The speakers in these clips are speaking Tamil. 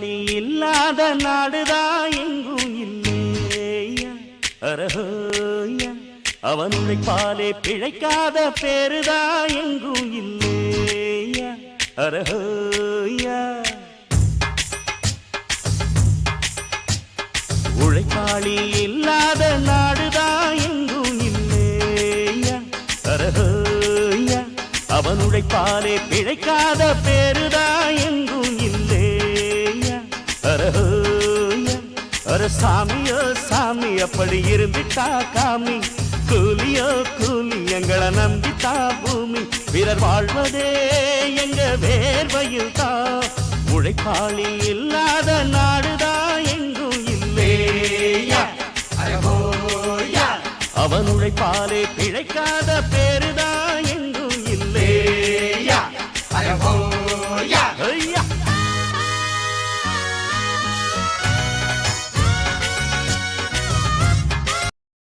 இல்லாத நாடுதான் எங்கும் இல்லையா அரஹோயா அவன் உழைப்பாலே பிழைக்காத பேருதான் எங்கும் இல்லையா அரஹோயா உழைப்பாளி இல்லாத நாடுதான் எங்கும் இல்லையா அரஹோயா அவன் உழைப்பாலே பிழைக்காத பேருதான் எங்கும் இல்லையா அரஹோயா அர சாமியோ சாமி அப்படி இருந்துட்டா காமி கூலியோ கூலி எங்களை நம்பித்தா பூமி பிறர் வாழ்வதே எங்க வேர்வையில் தான் உழைப்பாளி இல்லாத நாடுதான் எங்கும் இல்லையா அரஹோயா அவன் உழைப்பாலே பிழைக்காத பேருதான் எங்கும் இல்லையா அரஹோயா ஐயா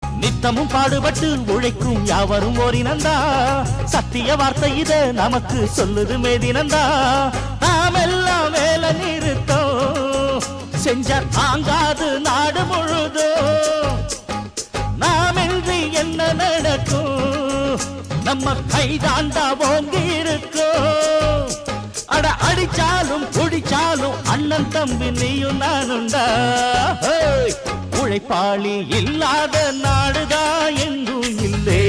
நித்தமும் பாடுபட்டு உழைக்கும் யாவரும் ஓரினந்தா சத்திய வார்த்தை இத நமக்கு சொல்லுது மேதினந்தா நாம் எல்லாம் வேலை நிறுத்தம் செஞ்ச தாங்காது நாடு முழுதும் நாம் இன்றி என்ன நடக்கும் நம்ம கைதாண்டா ஓங்கி இருக்கும் அட அடிச்சாலும் குடிச்சாலும் அண்ணன் தம்பி நீயும் நானுண்டா உழைப்பாளி இல்லாத நாடுதான் எங்கும் இல்லை